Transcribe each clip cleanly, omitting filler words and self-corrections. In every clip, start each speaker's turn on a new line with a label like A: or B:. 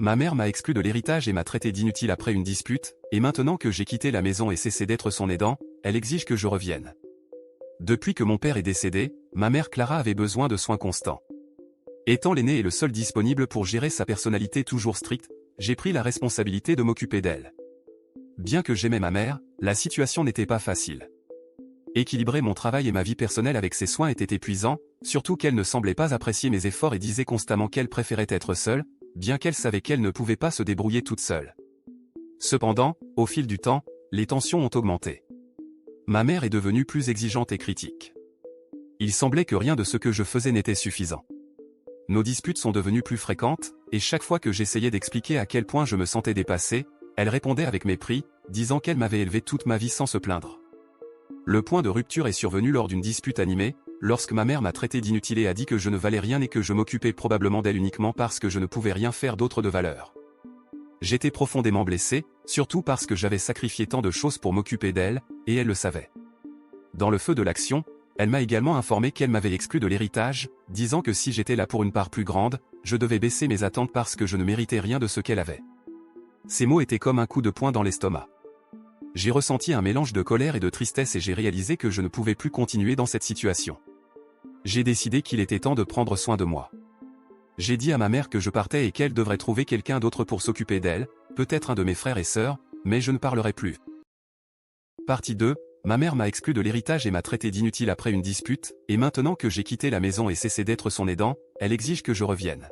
A: Ma mère m'a exclu de l'héritage et m'a traité d'inutile après une dispute, et maintenant que j'ai quitté la maison et cessé d'être son aidant, elle exige que je revienne. Depuis que mon père est décédé, ma mère Clara avait besoin de soins constants. Étant l'aîné et le seul disponible pour gérer sa personnalité toujours stricte, j'ai pris la responsabilité de m'occuper d'elle. Bien que j'aimais ma mère, la situation n'était pas facile. Équilibrer mon travail et ma vie personnelle avec ses soins était épuisant, surtout qu'elle ne semblait pas apprécier mes efforts et disait constamment qu'elle préférait être seule, bien qu'elle savait qu'elle ne pouvait pas se débrouiller toute seule. Cependant, au fil du temps, les tensions ont augmenté. Ma mère est devenue plus exigeante et critique. Il semblait que rien de ce que je faisais n'était suffisant. Nos disputes sont devenues plus fréquentes, et chaque fois que j'essayais d'expliquer à quel point je me sentais dépassé, elle répondait avec mépris, disant qu'elle m'avait élevé toute ma vie sans se plaindre. Le point de rupture est survenu lors d'une dispute animée, lorsque ma mère m'a traité d'inutile et a dit que je ne valais rien et que je m'occupais probablement d'elle uniquement parce que je ne pouvais rien faire d'autre de valeur. J'étais profondément blessé, surtout parce que j'avais sacrifié tant de choses pour m'occuper d'elle, et elle le savait. Dans le feu de l'action, elle m'a également informé qu'elle m'avait exclu de l'héritage, disant que si j'étais là pour une part plus grande, je devais baisser mes attentes parce que je ne méritais rien de ce qu'elle avait. Ces mots étaient comme un coup de poing dans l'estomac. J'ai ressenti un mélange de colère et de tristesse et j'ai réalisé que je ne pouvais plus continuer dans cette situation. J'ai décidé qu'il était temps de prendre soin de moi. J'ai dit à ma mère que je partais et qu'elle devrait trouver quelqu'un d'autre pour s'occuper d'elle, peut-être un de mes frères et sœurs, mais je ne parlerai plus. Partie 2. Ma mère m'a exclu de l'héritage et m'a traité d'inutile après une dispute, et maintenant que j'ai quitté la maison et cessé d'être son aidant, elle exige que je revienne.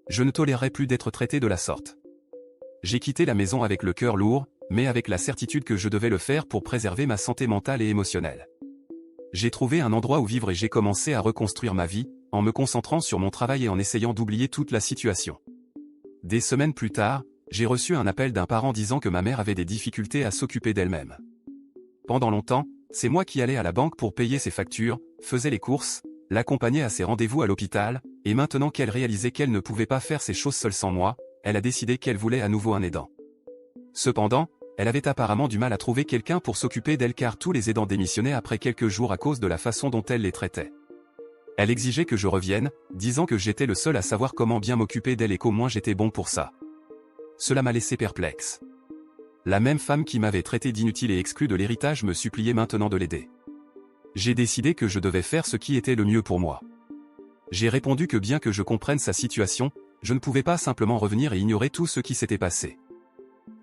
A: Je ne tolérerai plus d'être traité de la sorte. J'ai quitté la maison avec le cœur lourd, mais avec la certitude que je devais le faire pour préserver ma santé mentale et émotionnelle. J'ai trouvé un endroit où vivre et j'ai commencé à reconstruire ma vie, en me concentrant sur mon travail et en essayant d'oublier toute la situation. Des semaines plus tard, j'ai reçu un appel d'un parent disant que ma mère avait des difficultés à s'occuper d'elle-même. Pendant longtemps, c'est moi qui allais à la banque pour payer ses factures, faisais les courses, l'accompagnais à ses rendez-vous à l'hôpital, et maintenant qu'elle réalisait qu'elle ne pouvait pas faire ces choses seule sans moi, elle a décidé qu'elle voulait à nouveau un aidant. Cependant, elle avait apparemment du mal à trouver quelqu'un pour s'occuper d'elle car tous les aidants démissionnaient après quelques jours à cause de la façon dont elle les traitait. Elle exigeait que je revienne, disant que j'étais le seul à savoir comment bien m'occuper d'elle et qu'au moins j'étais bon pour ça. Cela m'a laissé perplexe. La même femme qui m'avait traité d'inutile et exclu de l'héritage me suppliait maintenant de l'aider. J'ai décidé que je devais faire ce qui était le mieux pour moi. J'ai répondu que bien que je comprenne sa situation, je ne pouvais pas simplement revenir et ignorer tout ce qui s'était passé.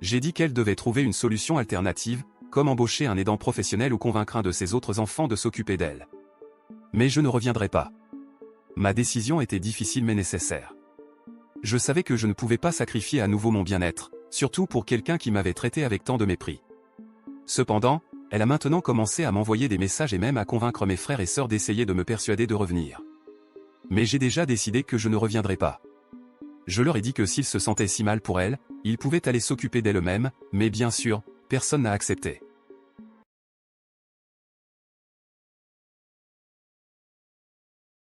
A: J'ai dit qu'elle devait trouver une solution alternative, comme embaucher un aidant professionnel ou convaincre un de ses autres enfants de s'occuper d'elle. Mais je ne reviendrai pas. Ma décision était difficile mais nécessaire. Je savais que je ne pouvais pas sacrifier à nouveau mon bien-être, surtout pour quelqu'un qui m'avait traité avec tant de mépris. Cependant, elle a maintenant commencé à m'envoyer des messages et même à convaincre mes frères et sœurs d'essayer de me persuader de revenir. Mais j'ai déjà décidé que je ne reviendrai pas. Je leur ai dit que s'ils se sentaient si mal pour elle, ils pouvaient aller s'occuper d'elle-même, mais bien sûr, personne n'a accepté.